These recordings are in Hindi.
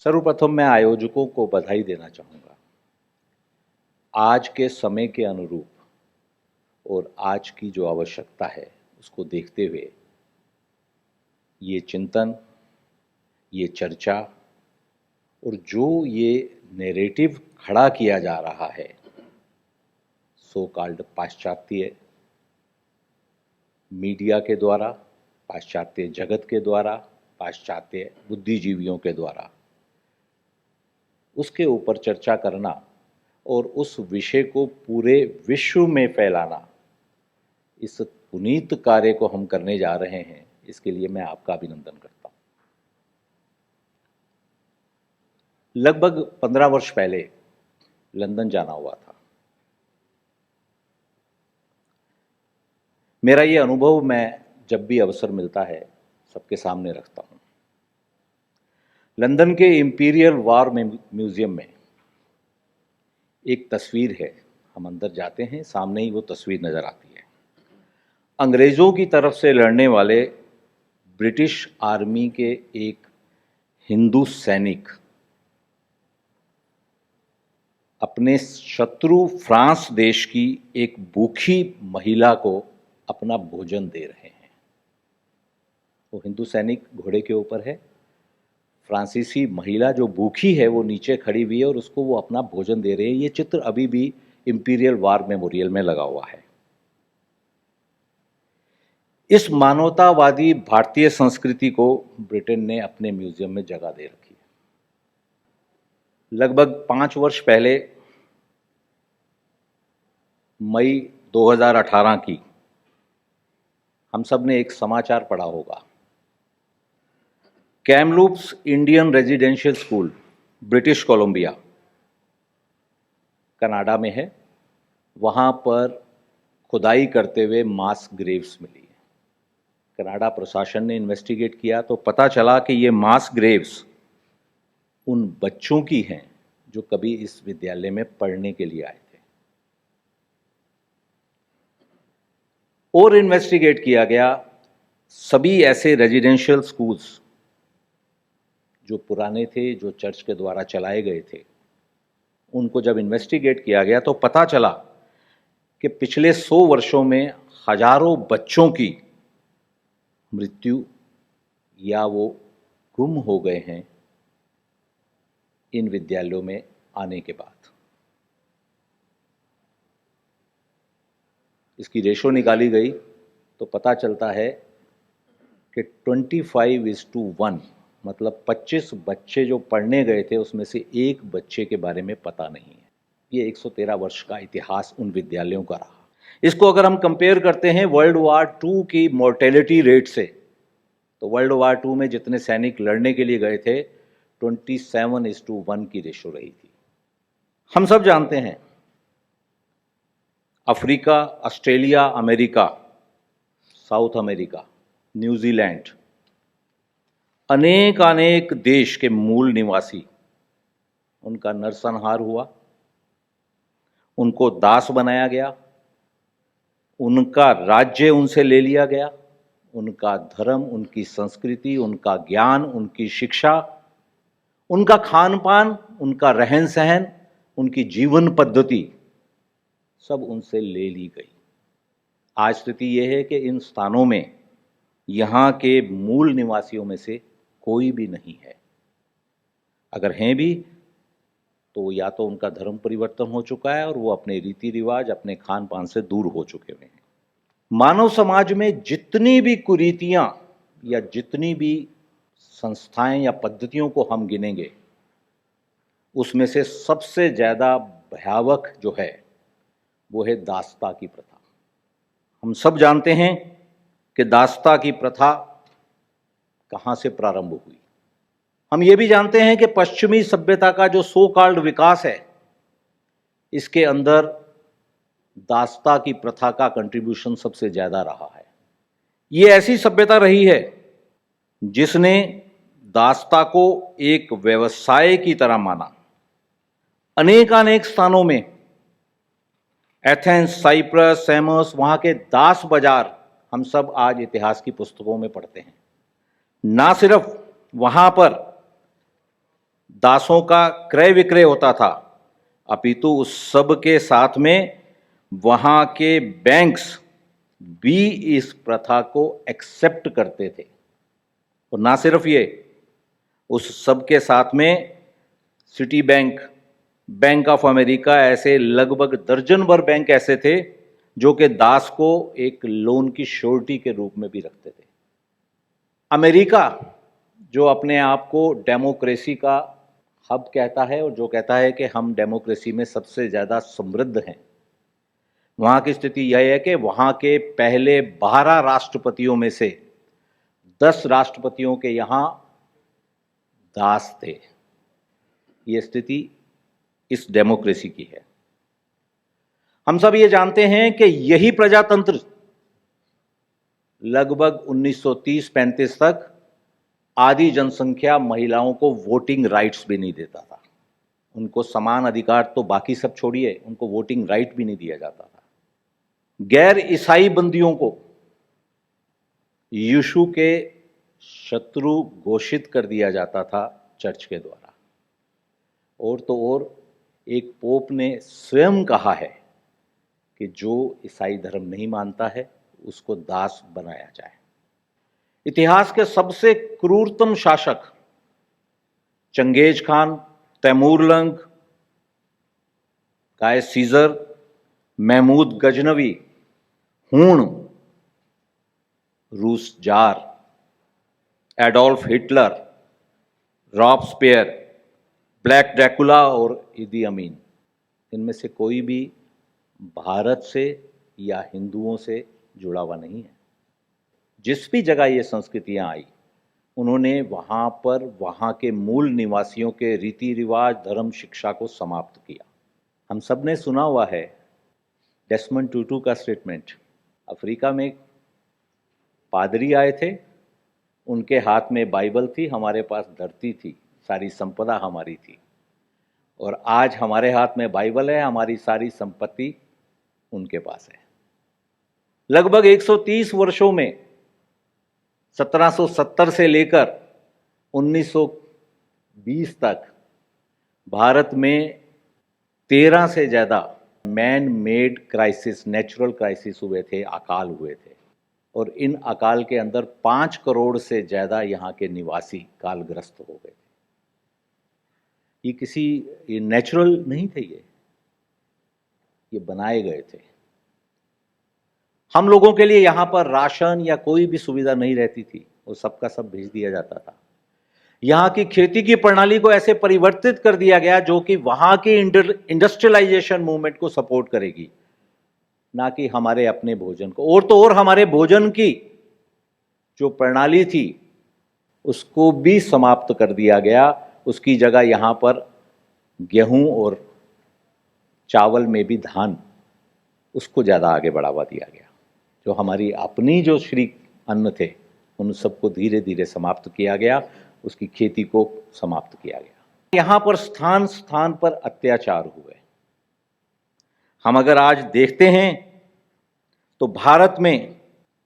सर्वप्रथम मैं आयोजकों को बधाई देना चाहूँगा। आज के समय के अनुरूप और आज की जो आवश्यकता है उसको देखते हुए ये चिंतन, ये चर्चा और जो ये नैरेटिव खड़ा किया जा रहा है सो कॉल्ड पाश्चात्य मीडिया के द्वारा, पाश्चात्य जगत के द्वारा, पाश्चात्य बुद्धिजीवियों के द्वारा, उसके ऊपर चर्चा करना और उस विषय को पूरे विश्व में फैलाना, इस पुनीत कार्य को हम करने जा रहे हैं। इसके लिए मैं आपका अभिनंदन करता हूं। लगभग 15 वर्ष पहले लंदन जाना हुआ था। मेरा ये अनुभव मैं जब भी अवसर मिलता है सबके सामने रखता हूं। लंदन के इंपीरियल वार म्यूजियम में एक तस्वीर है। हम अंदर जाते हैं, सामने ही वो तस्वीर नजर आती है। अंग्रेजों की तरफ से लड़ने वाले ब्रिटिश आर्मी के एक हिंदू सैनिक अपने शत्रु फ्रांस देश की एक भूखी महिला को अपना भोजन दे रहे हैं। वो हिंदू सैनिक घोड़े के ऊपर है, फ्रांसीसी महिला जो भूखी है वो नीचे खड़ी हुई है और उसको वो अपना भोजन दे रहे हैं। ये चित्र अभी भी इंपीरियल वार मेमोरियल में लगा हुआ है। इस मानवतावादी भारतीय संस्कृति को ब्रिटेन ने अपने म्यूजियम में जगह दे रखी है। लगभग 5 वर्ष पहले मई 2018 की हम सब ने एक समाचार पढ़ा होगा। Kamloops Indian residential school, British Columbia, Canada में है। वहाँ पर खुदाई करते हुए मास ग्रेव्स मिली है। कनाडा प्रशासन ने इन्वेस्टिगेट किया तो पता चला कि ये मास ग्रेव्स उन बच्चों की हैं जो कभी इस विद्यालय में पढ़ने के लिए आए थे। और इन्वेस्टिगेट किया गया, सभी ऐसे रेजिडेंशियल स्कूल्स जो पुराने थे, जो चर्च के द्वारा चलाए गए थे, उनको जब इन्वेस्टिगेट किया गया तो पता चला कि पिछले 100 वर्षों में हजारों बच्चों की मृत्यु या वो गुम हो गए हैं इन विद्यालयों में आने के बाद। इसकी रेशो निकाली गई तो पता चलता है कि 25:1, मतलब 25 बच्चे जो पढ़ने गए थे उसमें से एक बच्चे के बारे में पता नहीं है। ये 113 वर्ष का इतिहास उन विद्यालयों का रहा। इसको अगर हम कंपेयर करते हैं वर्ल्ड वार 2 की मोर्टेलिटी रेट से, तो वर्ल्ड वार 2 में जितने सैनिक लड़ने के लिए गए थे 27:1 की रेशो रही थी। हम सब जानते हैं Africa, Australia, America, south America, New Zealand, अनेक देश के मूल निवासी, उनका नरसंहार हुआ, उनको दास बनाया गया, उनका राज्य उनसे ले लिया गया, उनका धर्म, उनकी संस्कृति, उनका ज्ञान, उनकी शिक्षा, उनका खान पान, उनका रहन सहन, उनकी जीवन पद्धति सब उनसे ले ली गई। आज स्थिति यह है कि इन स्थानों में यहाँ के मूल निवासियों में से कोई भी नहीं है। अगर हैं भी तो या तो उनका धर्म परिवर्तन हो चुका है और वो अपने रीति रिवाज, अपने खान पान से दूर हो चुके हुए हैं। मानव समाज में जितनी भी कुरीतियां या जितनी भी संस्थाएं या पद्धतियों को हम गिनेंगे, उसमें से सबसे ज़्यादा भयावह जो है वो है दास्ता की प्रथा। हम सब जानते हैं कि दास्ता की प्रथा कहाँ से प्रारंभ हुई। हम ये भी जानते हैं कि पश्चिमी सभ्यता का जो सो कॉल्ड विकास है, इसके अंदर दास्ता की प्रथा का कंट्रीब्यूशन सबसे ज़्यादा रहा है। ये ऐसी सभ्यता रही है जिसने दास्ता को एक व्यवसाय की तरह माना। अनेक स्थानों में, एथेंस, साइप्रस, सैमस, वहाँ के दास बाजार हम सब आज इतिहास की पुस्तकों में पढ़ते हैं। ना सिर्फ वहाँ पर दासों का क्रय विक्रय होता था, अपितु उस सब के साथ में वहां के बैंक्स भी इस प्रथा को एक्सेप्ट करते थे। और ना सिर्फ ये, उस सब के साथ में city bank, bank of America, ऐसे लगभग दर्जन भर बैंक ऐसे थे जो कि दास को एक लोन की श्योरिटी के रूप में भी रखते थे। अमेरिका जो अपने आप को डेमोक्रेसी का हब कहता है और जो कहता है कि हम डेमोक्रेसी में सबसे ज़्यादा समृद्ध हैं, वहाँ की स्थिति यह है कि वहाँ के पहले 12 राष्ट्रपतियों में से 10 राष्ट्रपतियों के यहाँ दास थे। ये स्थिति इस डेमोक्रेसी की है। हम सब ये जानते हैं कि यही प्रजातंत्र लगभग 1930-35 तक आधी जनसंख्या महिलाओं को वोटिंग राइट्स भी नहीं देता था। उनको समान अधिकार तो बाकी सब छोड़िए, उनको वोटिंग राइट भी नहीं दिया जाता था। गैर ईसाई बंदियों को यीशु के शत्रु घोषित कर दिया जाता था चर्च के द्वारा। और तो और एक पोप ने स्वयं कहा है कि जो ईसाई धर्म नहीं मानता है उसको दास बनाया जाए। इतिहास के सबसे क्रूरतम शासक चंगेज खान, तैमूरलंग, गाय सीजर, महमूद गजनवी, हूण, रूस jar, Adolf Hitler, Robespierre, black Dracula और इदी अमीन, इनमें से कोई भी भारत से या हिंदुओं से जुड़ा हुआ नहीं है। जिस भी जगह ये संस्कृतियां आई, उन्होंने वहां पर वहां के मूल निवासियों के रीति रिवाज, धर्म, शिक्षा को समाप्त किया। हम सब ने सुना हुआ है डेस्मंड टूटू का स्टेटमेंट। अफ्रीका में एक पादरी आए थे, उनके हाथ में बाइबल थी, हमारे पास धरती थी, सारी संपदा हमारी थी। और आज हमारे हाथ में बाइबल है, हमारी सारी संपत्ति उनके पास है। लगभग 130 वर्षों में 1770 से लेकर 1920 तक भारत में 13 से ज़्यादा man made crisis, natural crisis हुए थे, अकाल हुए थे। और इन अकाल के अंदर 5 करोड़ से ज़्यादा यहाँ के निवासी कालग्रस्त हो गए थे। ये नेचुरल नहीं थे, ये बनाए गए थे। हम लोगों के लिए यहाँ पर राशन या कोई भी सुविधा नहीं रहती थी, वो सबका सब भेज दिया जाता था। यहाँ की खेती की प्रणाली को ऐसे परिवर्तित कर दिया गया जो कि वहां की इंडस्ट्रियलाइजेशन मूवमेंट को सपोर्ट करेगी, ना कि हमारे अपने भोजन को। और तो और हमारे भोजन की जो प्रणाली थी उसको भी समाप्त कर दिया गया। उसकी जगह यहाँ पर गेहूं और चावल में भी धान, उसको ज़्यादा आगे बढ़ावा दिया गया। जो हमारी अपनी जो श्री अन्न थे उन सबको धीरे धीरे समाप्त किया गया, उसकी खेती को समाप्त किया गया। यहाँ पर स्थान स्थान पर अत्याचार हुए। हम अगर आज देखते हैं तो भारत में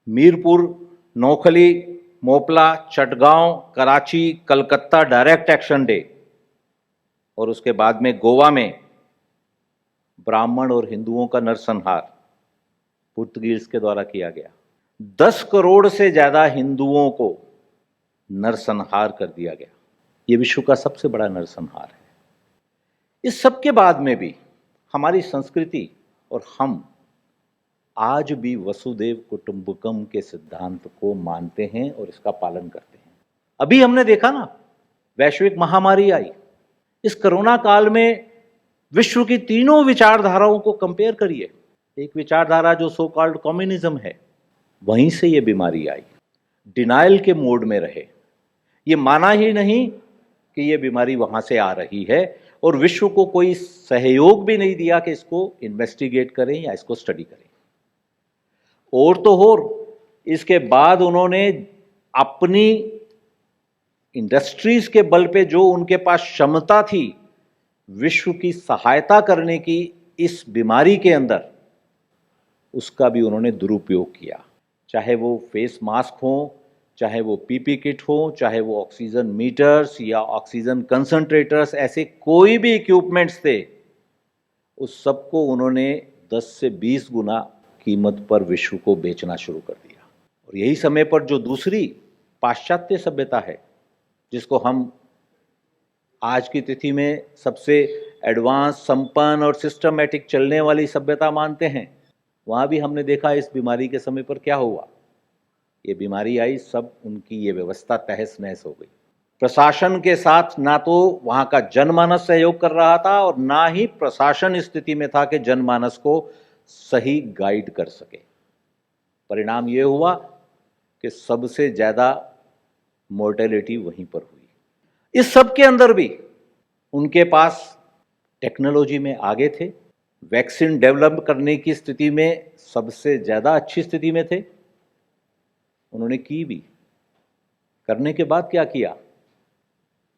Mirpur, Noakhali, Moplah, Chittagong, Karachi, Calcutta direct action day, और उसके बाद में गोवा में ब्राह्मण और हिंदुओं का नरसंहार पुर्तगीज के द्वारा किया गया। 10 करोड़ से ज्यादा हिंदुओं को नरसंहार कर दिया गया। ये विश्व का सबसे बड़ा नरसंहार है। इस सब के बाद में भी हमारी संस्कृति और हम आज भी वसुदेव कुटुंबकम के सिद्धांत को मानते हैं और इसका पालन करते हैं। अभी हमने देखा ना, वैश्विक महामारी आई। इस कोरोना काल में विश्व की तीनों विचारधाराओं को कंपेयर करिए। एक विचारधारा जो सो कॉल्ड कम्युनिज्म है, वहीं से ये बीमारी आई। डिनाइल के मोड में रहे, ये माना ही नहीं कि ये बीमारी वहां से आ रही है, और विश्व को कोई सहयोग भी नहीं दिया कि इसको इन्वेस्टिगेट करें या इसको स्टडी करें। और तो और इसके बाद उन्होंने अपनी इंडस्ट्रीज के बल पे जो उनके पास क्षमता थी विश्व की सहायता करने की इस बीमारी के अंदर, उसका भी उन्होंने दुरुपयोग किया। चाहे वो फेस मास्क हो, चाहे वो पीपी किट हो, चाहे वो ऑक्सीजन मीटर्स या ऑक्सीजन कंसंट्रेटर्स, ऐसे कोई भी इक्विपमेंट्स थे, उस सबको उन्होंने 10 से 20 गुना कीमत पर विश्व को बेचना शुरू कर दिया। और यही समय पर जो दूसरी पाश्चात्य सभ्यता है, जिसको हम आज की तिथि में सबसे एडवांस, संपन्न और सिस्टमैटिक चलने वाली सभ्यता मानते हैं, वहां भी हमने देखा इस बीमारी के समय पर क्या हुआ। ये बीमारी आई, सब उनकी ये व्यवस्था तहस नहस हो गई। प्रशासन के साथ ना तो वहां का जनमानस सहयोग कर रहा था और ना ही प्रशासन स्थिति में था कि जनमानस को सही गाइड कर सके। परिणाम ये हुआ कि सबसे ज्यादा मोर्टेलिटी वहीं पर हुई। इस सब के अंदर भी उनके पास टेक्नोलॉजी में आगे थे, वैक्सीन डेवलप करने की स्थिति में सबसे ज्यादा अच्छी स्थिति में थे। उन्होंने की भी। करने के बाद क्या किया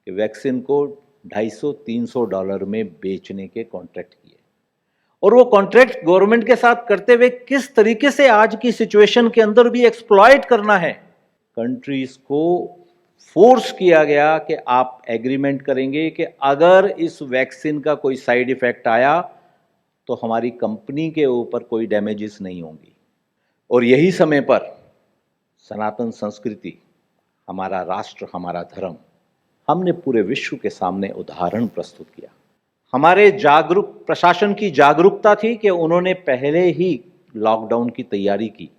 कि वैक्सीन को $250-300 में बेचने के कॉन्ट्रैक्ट किए। और वो कॉन्ट्रैक्ट गवर्नमेंट के साथ करते हुए किस तरीके से आज की सिचुएशन के अंदर भी एक्सप्लॉइट करना है, कंट्रीज को फोर्स किया गया कि आप एग्रीमेंट करेंगे कि अगर इस वैक्सीन का कोई साइड इफेक्ट आया तो हमारी कंपनी के ऊपर कोई डैमेजेस नहीं होंगी। और यही समय पर सनातन संस्कृति, हमारा राष्ट्र, हमारा धर्म, हमने पूरे विश्व के सामने उदाहरण प्रस्तुत किया। हमारे प्रशासन की जागरूकता थी कि उन्होंने पहले ही लॉकडाउन की तैयारी की,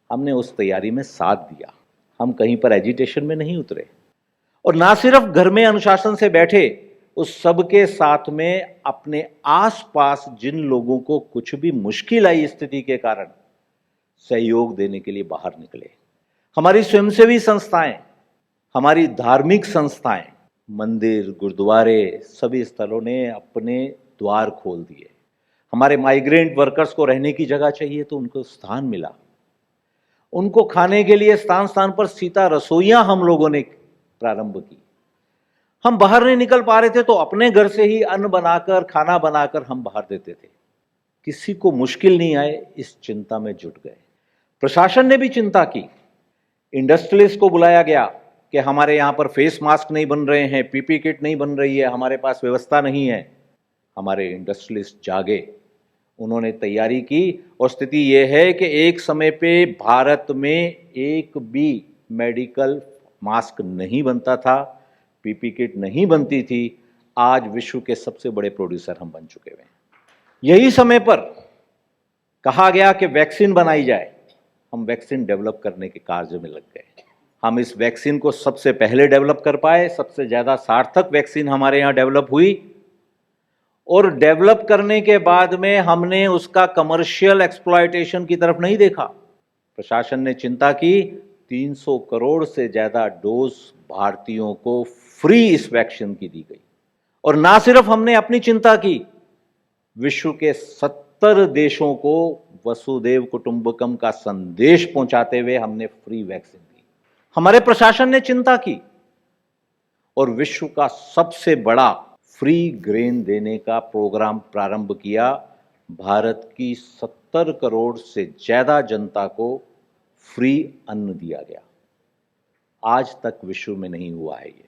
हमने उस तैयारी में साथ दिया। हम कहीं पर एजिटेशन में नहीं उतरे और ना सिर्फ घर में अनुशासन से बैठे, उस सब के साथ में अपने आसपास जिन लोगों को कुछ भी मुश्किल आई स्थिति के कारण, सहयोग देने के लिए बाहर निकले। हमारी स्वयंसेवी संस्थाएं, हमारी धार्मिक संस्थाएं, मंदिर, गुरुद्वारे, सभी स्थलों ने अपने द्वार खोल दिए। हमारे माइग्रेंट वर्कर्स को रहने की जगह चाहिए तो उनको स्थान मिला। उनको खाने के लिए स्थान स्थान पर सीता रसोइयां हम लोगों ने प्रारंभ की। हम बाहर नहीं निकल पा रहे थे तो अपने घर से ही अन्न बनाकर, खाना बनाकर हम बाहर देते थे। किसी को मुश्किल नहीं आए, इस चिंता में जुट गए। प्रशासन ने भी चिंता की। इंडस्ट्रियलिस्ट को बुलाया गया कि हमारे यहां पर फेस मास्क नहीं बन रहे हैं, पीपी किट नहीं बन रही है, हमारे पास व्यवस्था नहीं है। हमारे इंडस्ट्रियलिस्ट जागे, उन्होंने तैयारी की और स्थिति यह है कि एक समय पे भारत में एक भी मेडिकल मास्क नहीं बनता था, पीपी किट नहीं बनती थी। आज विश्व के सबसे बड़े प्रोड्यूसर हम बन चुके हैं। यही समय पर कहा गया कि वैक्सीन बनाई जाए। हम वैक्सीन डेवलप करने के कार्य में लग गए। हम इस वैक्सीन को सबसे पहले डेवलप कर पाए। सबसे ज्यादा सार्थक वैक्सीन हमारे यहां डेवलप हुई और डेवलप करने के बाद में हमने उसका कमर्शियल एक्सप्लॉयटेशन की तरफ नहीं देखा। प्रशासन ने चिंता की, 300 करोड़ से ज्यादा डोज भारतीयों को फ्री इस वैक्सीन की दी गई। और ना सिर्फ हमने अपनी चिंता की, विश्व के 70 देशों को वसुदेव कुटुंबकम का संदेश पहुंचाते हुए हमने फ्री वैक्सीन दी। हमारे प्रशासन ने चिंता की और विश्व का सबसे बड़ा फ्री ग्रेन देने का प्रोग्राम प्रारंभ किया। भारत की 70 करोड़ से ज्यादा जनता को फ्री अन्न दिया गया। आज तक विश्व में नहीं हुआ है ये,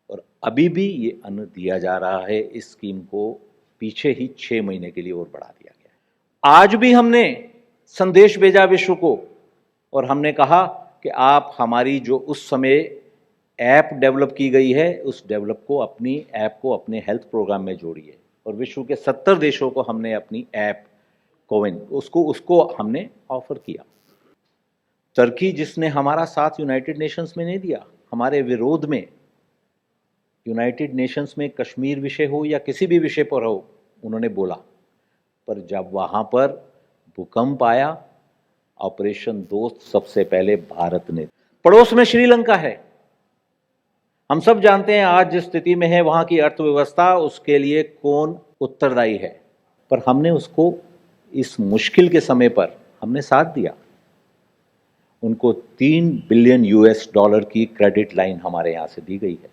और अभी भी ये अन्न दिया जा रहा है। इस स्कीम को पीछे ही 6 महीने के लिए और बढ़ा दिया गया। आज भी हमने संदेश भेजा विश्व को और हमने कहा कि आप हमारी जो उस समय ऐप डेवलप की गई है, उस डेवलप को, अपनी ऐप को अपने हेल्थ प्रोग्राम में जोड़िए। और विश्व के 70 देशों को हमने अपनी ऐप कोविन उसको हमने ऑफर किया। टर्की, जिसने हमारा साथ यूनाइटेड नेशंस में नहीं दिया, हमारे विरोध में यूनाइटेड नेशंस में कश्मीर विषय हो या किसी भी विषय पर हो, उन्होंने बोला। पर जब वहां पर भूकंप आया, ऑपरेशन दोस्त सबसे पहले भारत ने। पड़ोस में श्रीलंका है, हम सब जानते हैं आज जिस स्थिति में है वहां की अर्थव्यवस्था, उसके लिए कौन उत्तरदायी है। पर हमने उसको इस मुश्किल के समय पर हमने साथ दिया। उनको $3 बिलियन की क्रेडिट लाइन हमारे यहां से दी गई है।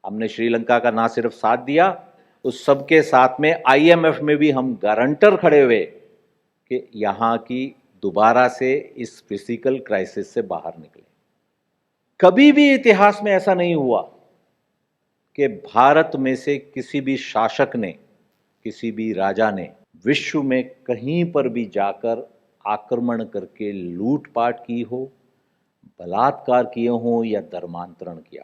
हमने श्रीलंका का ना सिर्फ साथ दिया, उस सब के साथ में IMF में भी हम गारंटर खड़े हुए कि यहां की दोबारा से इस फिजिकल क्राइसिस से बाहर निकले। कभी भी इतिहास में ऐसा नहीं हुआ कि भारत में से किसी भी शासक ने, किसी भी राजा ने विश्व में कहीं पर भी जाकर आक्रमण करके लूटपाट की हो, बलात्कार किए हों या धर्मांतरण किया।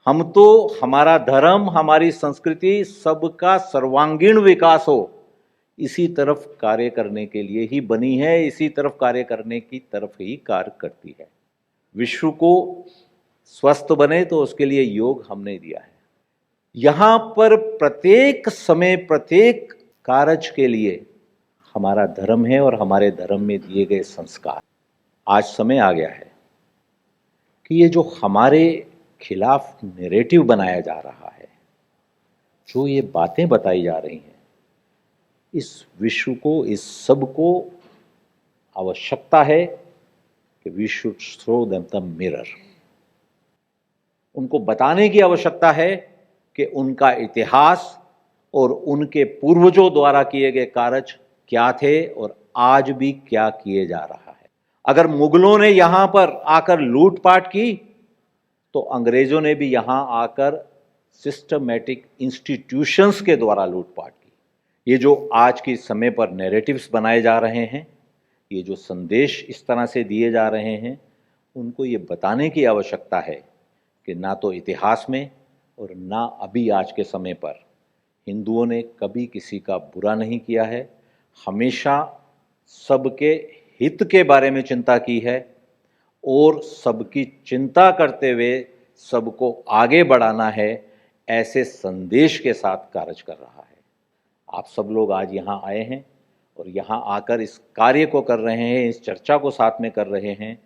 हम तो, हमारा धर्म, हमारी संस्कृति सबका सर्वांगीण विकास हो, इसी तरफ कार्य करने के लिए ही बनी है, इसी तरफ कार्य करने की तरफ ही कार्य करती है। विश्व को स्वस्थ बने तो उसके लिए योग हमने दिया है। यहां पर प्रत्येक समय, प्रत्येक कार्य के लिए हमारा धर्म है और हमारे धर्म में दिए गए संस्कार। आज समय आ गया है कि ये जो हमारे खिलाफ नैरेटिव बनाया जा रहा है, जो ये बातें बताई जा रही हैं, इस विश्व को, इस सब को आवश्यकता है कि we should throw them the mirror. उनको बताने की आवश्यकता है कि उनका इतिहास और उनके पूर्वजों द्वारा किए गए कार्य क्या थे और आज भी क्या किए जा रहा है। अगर मुगलों ने यहां पर आकर लूटपाट की तो अंग्रेजों ने भी यहां आकर सिस्टमैटिक इंस्टीट्यूशंस के द्वारा लूटपाट की। ये जो आज के समय पर नैरेटिव्स बनाए जा रहे हैं, ये जो संदेश इस तरह से दिए जा रहे हैं, उनको ये बताने की आवश्यकता है कि ना तो इतिहास में और ना अभी आज के समय पर हिंदुओं ने कभी किसी का बुरा नहीं किया है, हमेशा सबके हित के बारे में चिंता की है और सबकी चिंता करते हुए सबको आगे बढ़ाना है, ऐसे संदेश के साथ कार्य कर रहा है। आप सब लोग आज यहाँ आए हैं और यहाँ आकर इस कार्य को कर रहे हैं, इस चर्चा को साथ में कर रहे हैं।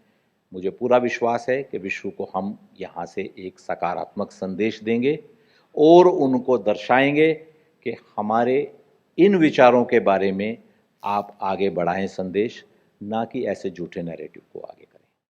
मुझे पूरा विश्वास है कि विश्व को हम यहाँ से एक सकारात्मक संदेश देंगे और उनको दर्शाएंगे कि हमारे इन विचारों के बारे में आप आगे बढ़ाएं संदेश, ना कि ऐसे झूठे नैरेटिव को आगे।